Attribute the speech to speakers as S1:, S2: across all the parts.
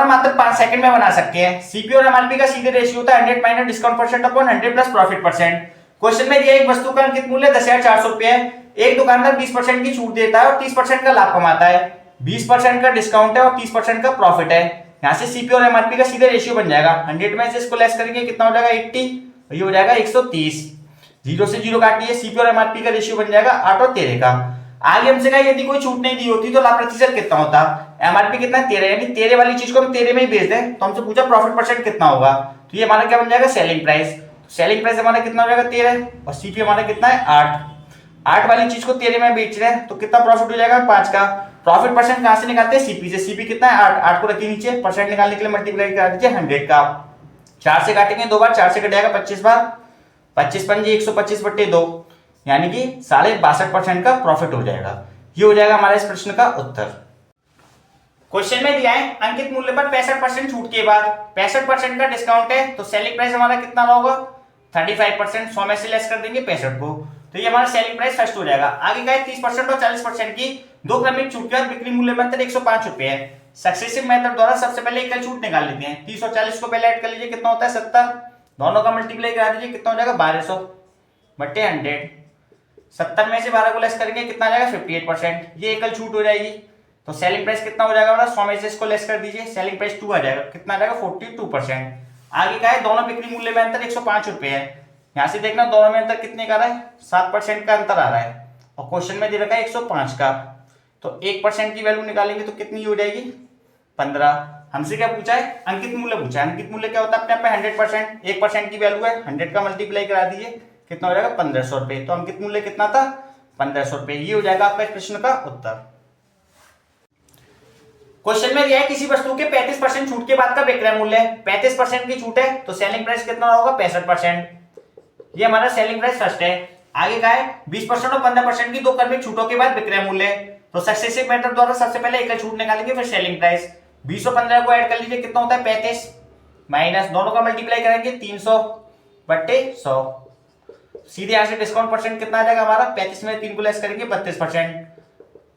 S1: मात्र 5 सेकंड में बना सकते हैं। सीपी और एमआरपी का सीधे रेशियो होता है 100 minus discount percent upon 100 plus profit percent. Question में दिया एक वस्तु का अंकित मूल्य 10,400 रुपए है। एक दुकानदार 20% की छूट देता है और 30% का लाभ कमाता है। 20% का डिस्काउंट है और 30% का प्रॉफिट है। यहाँ से सीपी और एमआरपी का सीधे रेशियो बन जाएगा। 100 में से इसको लेस करेंगे कितना हो जाएगा 80, ये हो जाएगा 130। 0 से 0 काट लिए, सीपी और एमआरपी का रेशियो बन जाएगा 8 और 13 का। आगे हमसे कहा यदि कोई छूट नहीं दी होती तो लाभ प्रतिशत कितना होता। एमआरपी कितना है 13, यानी 13 वाली चीज को हम 13 में ही बेच दें तो हमसे पूछा प्रॉफिट परसेंट कितना होगा, तो ये हमारा क्या बन जाएगा सेलिंग प्राइस। सेलिंग प्राइस हमारा कितना हो जाएगा 13 और सीपी हमारा कितना है 8। 8 वाली चीज को 13 में बेच रहे हैं तो कितना प्रॉफिट हो जाएगा 5 का। प्रॉफिट परसेंट कहां से निकालते हैं सीपी से। सीपी कितना है 8, 8 को रखिए नीचे, परसेंट निकालने के लिए मल्टीप्लाई कर दीजिए 100 का। 4 से काटेंगे 2 बार, 4 से कट जाएगा 25 बार, 25 पंजे 125/2, यानी कि 62.5% का प्रॉफिट हो जाएगा। ये हो जाएगा हमारे इस प्रश्न का उत्तर। क्वेश्चन में दिया है अंकित मूल्य पर 65% छूट के बाद 65% का डिस्काउंट है तो सेलिंग प्राइस हमारा कितना होगा 35%। 100 में से लेस कर देंगे 65 को, तो ये हमारा सेलिंग प्राइस फर्स्ट हो जाएगा। आगे का है 30% और 40% की दो क्रमिक छूट के बाद बिक्री मूल्य में अंतर 105 रुपए है। सक्सेसिव मेथड द्वारा सबसे पहले एकल छूट निकाल लेते हैं। 30 और 40 को पहले ऐड कर लीजिए, कितना होता है 70। दोनों का मल्टीप्लाई करा दीजिए, कितना हो जाएगा 1200/100। 70 में से 12 को लेस करेंगे कितना आ जाएगा 58%। ये एकल छूट हो जाएगी। तो सेलिंग प्राइस कितना हो जाएगा हमारा 100 में से इसको लेस कर दीजिए, सेलिंग प्राइस 2 आ जाएगा, कितना आ जाएगा 42%। आगे का है दोनों बिक्री मूल्य में अंतर 105 रुपए है। यहां से देखना दोनों में अंतर कितने का आ रहा है 7% का अंतर आ रहा है और क्वेश्चन में दे रखा है 105 का। तो 1% की वैल्यू निकालेंगे तो कितनी हो जाएगी 15। हमसे क्या पूछा है अंकित मूल्य पूछा है। अंकित मूल्य क्या होता है अपने आप में 100%, 1% की वैल्यू है 100 का मल्टीप्लाई करा दीजिए, कितना हो जाएगा 1500 रुपए। तो अंकित मूल्य कितना था 1500 रुपए। ये हो जाएगा आपका इस प्रश्न का उत्तर। क्वेश्चन में दिया है किसी वस्तु के 35% छूट के बाद का विक्रय मूल्य 35% की छूट है तो सेलिंग प्राइस कितना होगा 65%। ये हमारा सेलिंग प्राइस फर्स्ट है। आगे का है 20% और 15% की दो क्रमिक छूटों के बाद विक्रय मूल्य तो सक्सेसिव मेथड द्वारा सबसे पहले एकल छूट निकालेंगे फिर सेलिंग प्राइस। 20 और 15 को ऐड कर लीजिए, कितना होता है 35 माइनस दोनों का मल्टीप्लाई करेंगे 300/100। सीधे यहां से डिस्काउंट परसेंट कितना आ जाएगा हमारा 35 में 3 को लेस करेंगे 32%।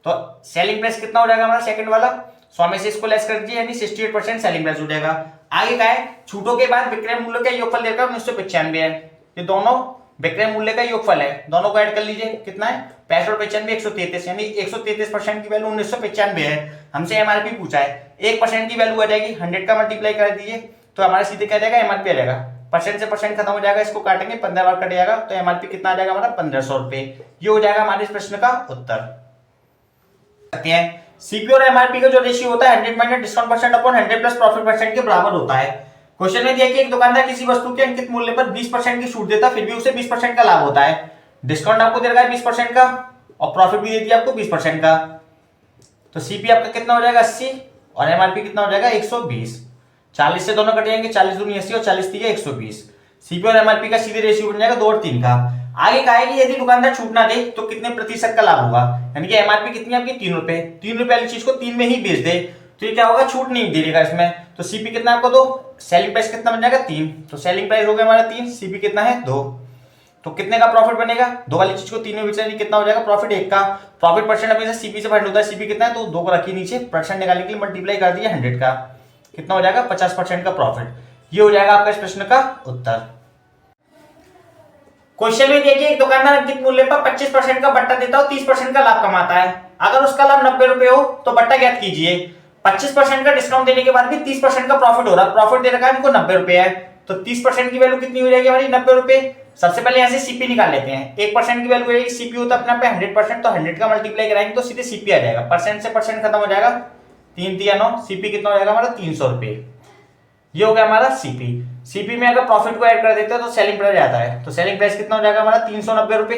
S1: तो सेलिंग प्राइस कितना हो जाएगा हमारा सेकंड वाला 100 में से इसको लेस कर दीजिए, यानी 68% सेलिंग प्राइस हो जाएगा। आगे का है छूटों के बाद विक्रय मूल्य का योगफल देकर 1995 है। ये दोनों विक्रय मूल्य का योगफल है, दोनों को ऐड कर लीजिए, कितना है 65 और 95 133, यानी 133% की वैल्यू 1995 है। हमसे एमआरपी पूछा है 1% की वैल्यू आ जाएगी 100 का मल्टीप्लाई कर दीजिए तो हमारे सीधे क्या जाएगा एमआरपी आ जाएगा। परसेंट से परसेंट खत्म हो जाएगा, इसको काटेंगे 15 बार कट जाएगा तो एमआरपी कितना आ जाएगा हमारा 1500 रुपए। ये हो जाएगा हमारे इस प्रश्न का उत्तर। सीपी और एमआरपी का जो रेशियो होता है 100 minus discount percent upon 100 plus profit percent के बराबर होता है। क्वेश्चन में दिया कि एक दुकानदार किसी वस्तु के अंकित मूल्य पर 20% की छूट देता फिर भी उसे 20% का लाभ होता है। डिस्काउंट आपको दे रखा है 20% का और प्रॉफिट भी दे दिया आपको 20% का। तो सीपी आपका कितना हो जाएगा 80 और एमआरपी कितना हो जाएगा 120। 40 से दोनों कट जाएंगे, 40 दूनी 80 और 40 3 120। सीपी और एमआरपी का सीधे रेशियो बन जाएगा 2 और 3 का। आगे कहा है कि यदि दुकानदार छूट ना दे तो कितने प्रतिशत का लाभ होगा, यानी कि एमआरपी कितनी आपकी 3 रुपए। 3 रुपए वाली चीज को 3 में ही बेच दे तो ये क्या होगा छूट नहीं दे देगा इसमें। तो सीपी कितना आपको 2, सेलिंग प्राइस कितना बन जाएगा 3, तो सेलिंग प्राइस हो गया हमारा 3, सीपी कितना है 2। तो कितने का प्रॉफिट बनेगा 2 वाली चीज को 3 में बेचने कितना हो जाएगा प्रॉफिट 1 का। प्रॉफिट परसेंट हमेशा सीपी से फाइंड होता है, सीपी कितना है तो 2 को रखिए नीचे, परसेंट निकालने के लिए मल्टीप्लाई कर दिया 100 का, कितना हो जाएगा 50% का प्रॉफिट। ये हो जाएगा आपका इस प्रश्न का उत्तर। क्वेश्चन में देखिए एक दुकानदार अंकित मूल्य पर 25% का बट्टा देता है और 30% का लाभ कमाता है। अगर उसका लाभ 90 रुपए हो तो बट्टा ज्ञात कीजिए। 25% का डिस्काउंट देने के बाद भी 30% का प्रॉफिट हो रहा है, प्रॉफिट दे रखा है हमको 90 रुपए है तो 30% की वैल्यू कितनी हो जाएगी हमारी 90 रुपए। सबसे पहले यहाँ से सीपी निकाल लेते हैं। 1% की वैल्यू हो जाएगी, सीपी होता है अपने आप पे 100%, तो 100 का मल्टीप्लाई कराएंगे तो सीधे सीपी आ जाएगा, परसेंट से परसेंट खत्म हो जाएगा, 3 3 9, सीपी कितना हो जाएगा हमारा 300 रुपए। ये हो गया हमारा सीपी। सीपी में अगर प्रॉफिट को ऐड कर देते हैं तो सेलिंग प्राइस आता है, तो सेलिंग प्राइस कितना हो जाएगा हमारा 390 रुपए।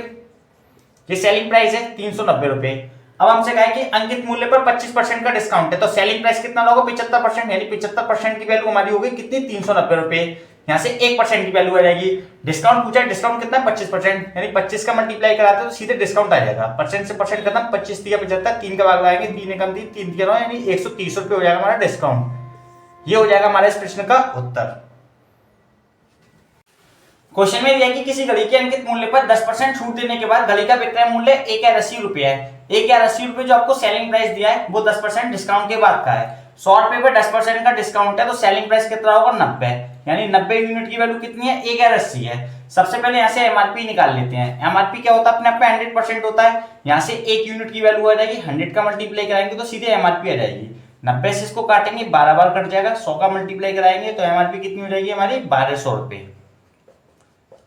S1: ये सेलिंग प्राइस है 390 रुपए। अब हमसे कहा है कि अंकित मूल्य पर 25% का डिस्काउंट है तो सेलिंग प्राइस कितना होगा 75%, यानी 75% की वैल्यू हमारी होगी कितनी 390 रुपए। यहाँ से 1% की वैल्यू आ जाएगी। डिस्काउंट पूछा है, डिस्काउंट कितना 25%, यानी 25 का मल्टीप्लाई कराते हैं तो सीधे डिस्काउंट आ जाएगा, परसेंट से परसेंट खत्म, 25 3 75, 3 का भाग लगाएंगे 3 एकम 3 3 9, यानी 130 रुपए हो जाएगा हमारा डिस्काउंट। ये हो जाएगा हमारे इस प्रश्न का उत्तर। क्वेश्चन में दिया कि किसी घड़ी के अंकित मूल्य पर 10% छूट देने के बाद घड़ी का विक्रय मूल्य 1,80 है। 1,80 जो आपको सेलिंग प्राइस दिया है वो 10% डिस्काउंट के बाद का है। 100 रुपए पर 10% का डिस्काउंट है तो सेलिंग प्राइस कितना होगा 90, यानी 90 यूनिट की वैल्यू कितनी है 1,80 है। सबसे पहले यहाँ से एमआरपी निकाल लेते हैं। एमआरपी क्या होता है अपने आप में 100% होता है। यहाँ से 1 यूनिट की वैल्यू आ जाएगी, 100 का मल्टीप्लाई कराएंगे तो सीधे एमआरपी आ जाएगी। 90 से इसको काटेंगे 12 बार कट जाएगा, 100 का मल्टीप्लाई कराएंगे तो एमआरपी कितनी हो जाएगी हमारी 1200 रुपए।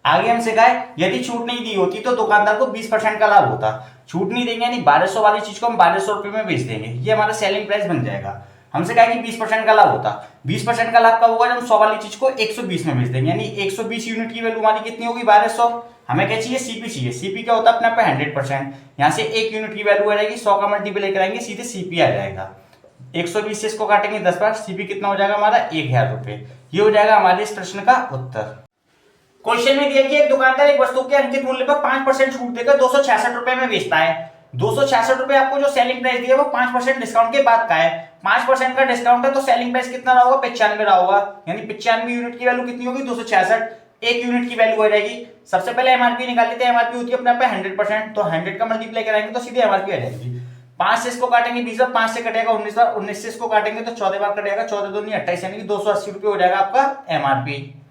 S1: आगे हमसे कहा है यदि छूट नहीं दी होती तो दुकानदार को 20% का लाभ होता। छूट नहीं देंगे यानी 1200 वाली चीज को हम 1200 रुपए में बेच देंगे, ये हमारा सेलिंग प्राइस बन जाएगा। हमसे कहा कि 20% का लाभ होता। 20% का लाभ कब होगा जब हम 100 वाली चीज को 120 में बेच देंगे, यानी 120 यूनिट की वैल्यू हमारी कितनी होगी 1200। हमें क्या चाहिए सीपी चाहिए। सीपी क्या होता है अपने आप 100%, यहाँ से 1 यूनिट की वैल्यू आ जाएगी, 100 का मल्टीप्लाई कराएंगे सीधे सीपी आ जाएगा। 120 से इसको काटेंगे 10 बार, सीपी कितना हो जाएगा हमारा 1000 रुपए। ये हो जाएगा हमारे इस प्रश्न का उत्तर। क्वेश्चन में दिया कि एक दुकानदार एक वस्तु के अंकित मूल्य पर 5% छूट देकर 266 रुपए में बेचता है। 266 रुपए आपको जो सेलिंग प्राइस दिया है वो 5% डिस्काउंट के बाद का है। 5% का डिस्काउंट है तो सेलिंग प्राइस कितना रहा होगा 95 रहा होगा, यानी 95 यूनिट की वैल्यू कितनी होगी 266। 1 यूनिट की वैल्यू हो जाएगी। सबसे पहले एमआरपी निकाल लेते हैं। एमआरपी होती है अपने आप 100%, तो 100 का मल्टीप्लाई कराएंगे तो सीधे एमआरपी आ जाएगी। 5 से इसको काटेंगे 20 बार, 5 से कटेगा 19 बार, 19 से इसको काटेंगे तो 14 बार कटेगा, 14 दूनी 28, यानी कि 280 रुपए हो जाएगा आपका एमआरपी।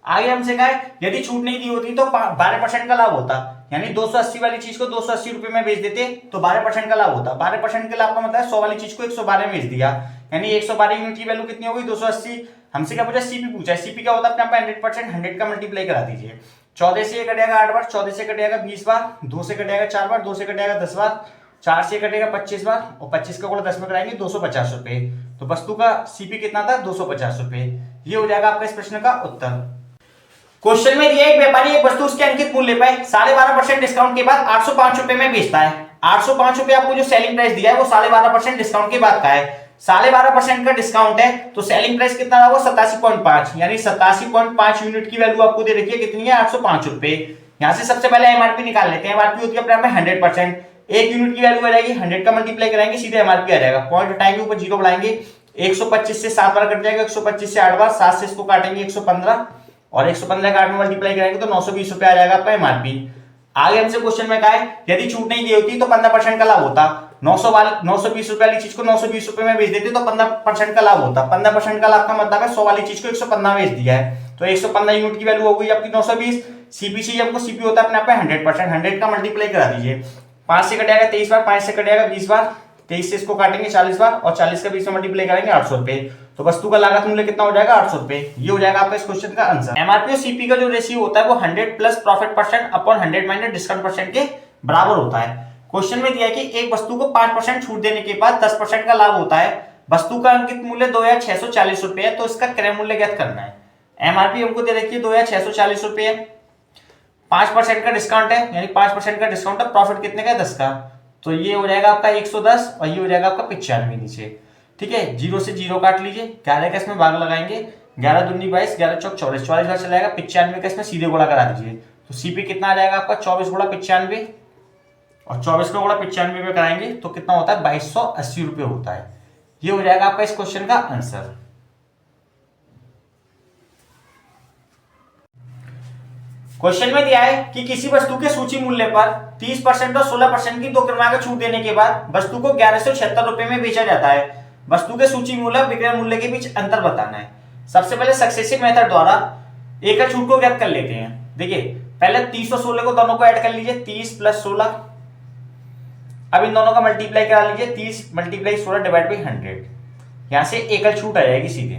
S1: आगे हमसे कहा है यदि छूट नहीं दी होती तो 12% का लाभ होता, यानी 280 वाली चीज को 280 रुपए में बेच देते तो 12% का लाभ होता। 12% के लाभ का मतलब 100 वाली चीज को 112 में बेच दिया, यानी 112 यूनिट की वैल्यू कितनी होगी 280। हमसे क्या पूछा सीपी पूछा है। सीपी क्या होता है अपने 100%, 100 का मल्टीप्लाई करा दीजिए। 14 से कटेगा 8 बार, 14 से कटेगा 20 बार, 2 से कटेगा 4 बार, 2 से कटेगा 10 बार, 4 से कटेगा 25 बार और 25 का गुणा 10 में कराएंगे 250 रुपए। तो वस्तु का सीपी कितना था 250 रुपए। ये हो जाएगा आपका इस प्रश्न का उत्तर। क्वेश्चन में दिया एक व्यापारी एक वस्तु उसके अंकित मूल्य पर 12.5% डिस्काउंट के बाद 805 रुपए में बेचता है। 805 रुपए आपको जो सेलिंग प्राइस दिया है वो 12.5% डिस्काउंट के बाद का है। 12.5% का डिस्काउंट है तो सेलिंग प्राइस कितना रहा 87.5, यानी 87.5 यूनिट की वैल्यू आपको दे रखी है कितनी है 805 रुपए। यहां से सबसे पहले एमआरपी निकाल लेते हैं। एमआरपी होती है अपने आप में 100%। 1 यूनिट की वैल्यू आ जाएगी, 100 का मल्टीप्लाई कराएंगे सीधे एमआरपी आ जाएगा। पॉइंट हटाएंगे ऊपर जीरो बढ़ाएंगे, 125 से 7 बार कट जाएगा, 125 से 8 बार, 7 से इसको काटेंगे 115 और 115 का 8 में मल्टीप्लाई करेंगे तो 920 रुपए आ जाएगा आपका एमआरपी। आगे हमसे क्वेश्चन में कहा है यदि छूट नहीं दी होती तो 15% का लाभ होता। 920 रुपए वाली चीज को 920 रुपए में बेच देते तो 15% का लाभ होता। 15% का लाभ का मतलब है 100 वाली चीज को 115 में बेच दिया है तो 115 यूनिट की वैल्यू हो गई आपकी 920। सीपीसी हमको सीपी होता है अपने आप में 100%, 100 का मल्टीप्लाई करा दीजिए। 5 से कटेगा 23 बार, 5 से कटेगा 20 बार, 23 से इसको काटेंगे 40 बार और 40 का 20 में मल्टीप्लाई करेंगे 800 रुपए। तो वस्तु का लागत मूल्य कितना हो जाएगा 800 रुपए। ये हो जाएगा आपका इस क्वेश्चन का आंसर। एमआरपी और सीपी का जो रेशियो होता है वो 100 plus profit percent upon 100 minus discount percent के बराबर होता है। क्वेश्चन में दिया है कि एक वस्तु को 5% छूट देने के बाद 10% का लाभ होता है। वस्तु का अंकित मूल्य 2640 रुपए है तो इसका क्रय मूल्य ज्ञात करना है। एमआरपी हमको दे रखी है 2640 रुपए है, 5% का डिस्काउंट है यानी 5% का डिस्काउंट है, प्रॉफिट कितने का 10 का, तो ये हो जाएगा आपका 110 और ये हो जाएगा आपका 95 नीचे। ठीक है, 0 से 0 काट लीजिए, 11 का इसमें भाग लगाएंगे, 11 दूनी 22, 11 चौक 24, 44 बार चलाएगा, 95 का इसमें सीधे गुणा करा दीजिए तो सीपी कितना आ जाएगा आपका 24 गुणा 95 और 24 का गुणा 95 में कराएंगे तो कितना होता है 2280 रुपए होता है। ये हो जाएगा आपका इस क्वेश्चन का आंसर। क्वेश्चन में दिया है कि किसी वस्तु के सूची मूल्य पर 30% और 16% की 2 क्रमांक छूट देने के बाद वस्तु को 1176 रुपए में बेचा जाता है। वस्तु के सूची मूल्य विक्रय मूल्य के बीच अंतर बताना है। सबसे पहले सक्सेसिव मेथड द्वारा एकल छूट को ज्ञात कर लेते हैं। देखिए पहले 30 और 16 को दोनों को ऐड कर लीजिए, 30 प्लस 16। अब इन दोनों का मल्टीप्लाई करा लीजिए, 30 मल्टीप्लाई 16 डिवाइड बाई 100। यहां से एकल छूट आ जाएगी सीधे।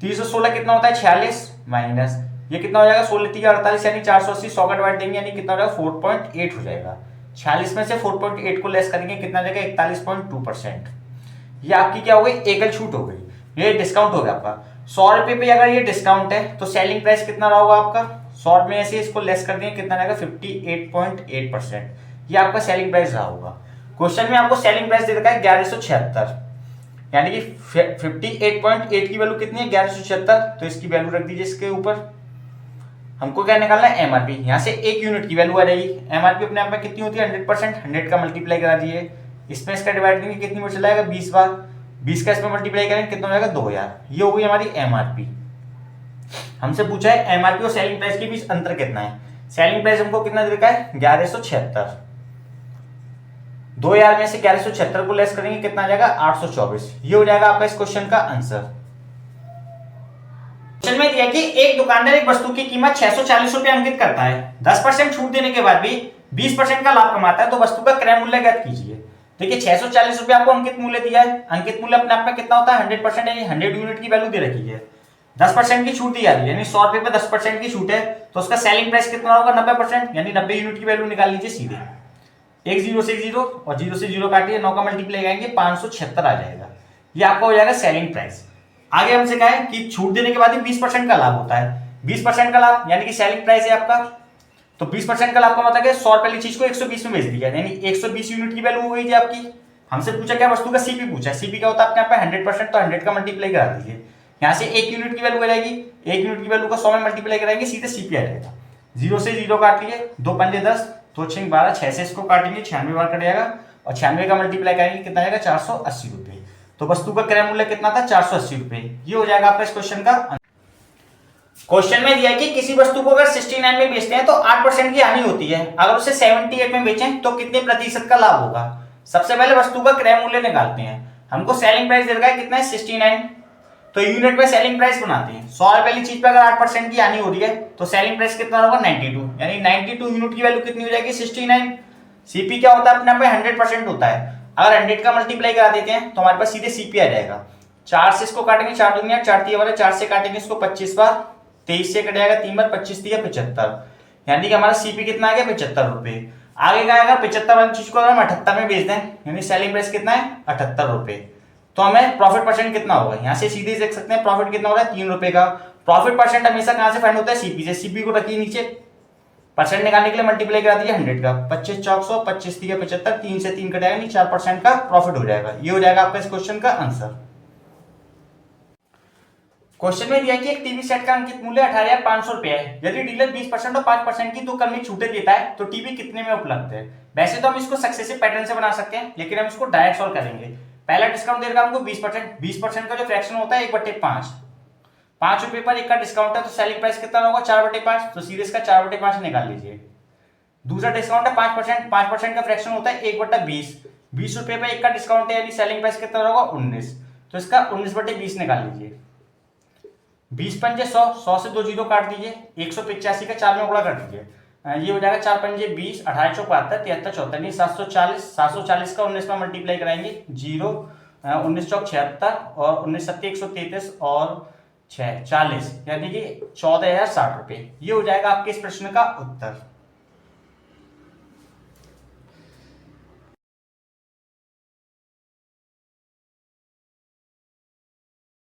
S1: 30 और 16 कितना होता है 46 माइनस ये कितना हो जाएगा 16 3 48 यानी 480, 100 का डिवाइड देंगे यानी कितना हो जाएगा 4.8 हो जाएगा। 46 में से 4.8 को लेस करेंगे कितना जाएगा 41.2%। ये आपकी क्या हो गई एकल छूट हो गई, ये डिस्काउंट हो गया आपका। 100 रुपए पे अगर ये डिस्काउंट है तो सेलिंग प्राइस कितना रहा होगा आपका 100 में से इसको लेस कर देंगे कितना जाएगा 58.8%। ये आपका सेलिंग प्राइस रहा होगा। क्वेश्चन में आपको सेलिंग प्राइस दे रखा है 1176 यानी कि 58.8 की वैल्यू कितनी है 1176, तो इसकी वैल्यू रख दीजिए इसके ऊपर। हमको क्या निकालना है एमआरपी। यहां से 1 यूनिट की वैल्यू आ जाएगी। एमआरपी अपने आप में कितनी होती है 100%, 100 का मल्टीप्लाई करा दीजिए, इसमें इसका डिवाइड देंगे कितनी बार चलाएगा 20 बार, 20 का इसमें मल्टीप्लाई करेंगे कितना हो जाएगा 2000। ये हो गई हमारी एमआरपी। हमसे पूछा है एमआरपी और सेलिंग प्राइस के बीच अंतर कितना है। सेलिंग प्राइस हमको कितना दे रखा है 1176, 2000 में से 1176 को लेस करेंगे कितना आ जाएगा 824। ये हो जाएगा आपका इस क्वेश्चन का आंसर। क्वेश्चन में दिया कि एक दुकानदार एक वस्तु की कीमत 640 रुपए अंकित करता है, 10% छूट देने के बाद भी 20% का लाभ कमाता है, तो वस्तु का क्रय मूल्य ज्ञात कीजिए। देखिए 640 रुपए आपको अंकित मूल्य दिया है, अंकित मूल्य अपने आप में कितना होता है 100%, यानी 100 यूनिट की वैल्यू दे रखी है, 10% की छूट दी जा रही है, यानी 100 रुपए पे 10% की छूट है, तो उसका सेलिंग प्राइस कितना होगा 90%, यानी 90 यूनिट की वैल्यू निकाल लीजिए सीधे। एक जीरो से जीरो और जीरो से जीरो काटिए, 9 का मल्टीप्लाई करेंगे 576 आ जाएगा, ये आपका हो जाएगा सेलिंग प्राइस। आगे हमसे कहा है कि छूट देने के बाद ही 20% का लाभ होता है, 20% का लाभ यानी कि सेलिंग प्राइस है आपका, तो 20% का लाभ का मतलब है 100 रुपए वाली चीज को 120 में बेच दिया, यानी 120 यूनिट की वैल्यू हो गई थी आपकी। हमसे पूछा क्या वस्तु का सीपी पूछा है, सीपी क्या होता है अपने आप में 100%, तो 100 का मल्टीप्लाई करा दीजिए, यहाँ से 1 यूनिट की वैल्यू आ जाएगी, 1 यूनिट की वैल्यू को 100 में मल्टीप्लाई कराएंगे सीधे सीपी आ जाएगा। जीरो से जीरो काट लिए, 2 पंजे 10, 2 6 12, 6 से इसको काटेंगे 96 बार कट जाएगा, और 96 का मल्टीप्लाई करेंगे कितना आएगा 480 रुपए, तो वस्तु का क्रय मूल्य कितना था 480 रुपए। ये हो जाएगा आपका इस क्वेश्चन का। क्वेश्चन में दिया कि किसी वस्तु को अगर 69 में बेचते हैं तो 8% की हानि होती है, अगर उसे 78 में बेचें तो कितने प्रतिशत का लाभ होगा। सबसे पहले वस्तु का क्रय मूल्य निकालते हैं, हमको सेलिंग प्राइस दे रखा है कितना है 69, तो यूनिट में सेलिंग प्राइस बनाते हैं। 100 रुपए वाली चीज पे अगर 8% की हानि हो रही है तो सेलिंग प्राइस कितना होगा 92, यानी 92 यूनिट की वैल्यू कितनी हो जाएगी 69। सीपी क्या होता है अपने आप में 100% होता है, अगर 100 का मल्टीप्लाई करा देते हैं तो हमारे पास सीधे सीपी आ जाएगा। 4 से इसको काटेंगे 4 दूनी 4 3 वाले, 4 से काटेंगे इसको 25 बार, 23 से कट जाएगा 3 बार, 25 दिया 75, यानी कि हमारा सीपी कितना आ गया 75 रुपए। आगे का आएगा 75 वाली चीज को अगर हम 78 में बेच दें, यानी सेलिंग प्राइस कितना है 78 रुपए, तो हमें प्रॉफिट परसेंट कितना होगा, यहाँ से सीधे देख सकते हैं प्रॉफिट कितना हो रहा है 3 रुपए का। प्रॉफिट परसेंट हमेशा कहां से फाइंड होता है सीपी से, सीपी को रखिए नीचे, परसेंट निकालने के लिए मल्टीप्लाई करा दीजिए 100 का, 25 चौक 100, 25 दिया 75, 3 से 3 कटेगा, नहीं 4% का प्रॉफिट हो जाएगा। ये हो जाएगा आपका इस क्वेश्चन का आंसर। क्वेश्चन में दिया कि एक टीवी सेट का अंकित मूल्य 18,500 रुपए है, यदि डीलर 20% और 5% की 2 क्रमिक छूटें देता है तो टीवी कितने में उपलब्ध है। वैसे तो हम इसको सक्सेसिव पैटर्न से बना सकते हैं, लेकिन हम इसको डायरेक्ट सॉल्व करेंगे। पहला डिस्काउंट दे रखा हमको 20%, 20% का जो फ्रैक्शन होता है 1/5, 5 रुपए पर 1 का डिस्काउंट है, तो सेलिंग प्राइस कितना होगा 4/5, तो सीधे इसका 4/5 निकाल लीजिए। दूसरा डिस्काउंट है 5%, 5% का फ्रैक्शन होता है 1/20, 20 रुपए पर 1 का डिस्काउंट है, यानी सेलिंग प्राइस कितना होगा 19, तो इसका 19/20 निकाल लीजिए। 20 पंजे 100, 100 से 2 जीरो काट दीजिए, 185 का 4 में गुणा कर दीजिए, ये हो जाएगा 4 पंजे 20, 18 चौक 72, 73 74, नहीं 740, 740 का 19 में मल्टीप्लाई कराएंगे, जीरो 19 चौक 76 और 19 सत्ते 133 और 6 40, यानी कि 14,060 रुपए। ये हो जाएगा आपके इस प्रश्न का उत्तर।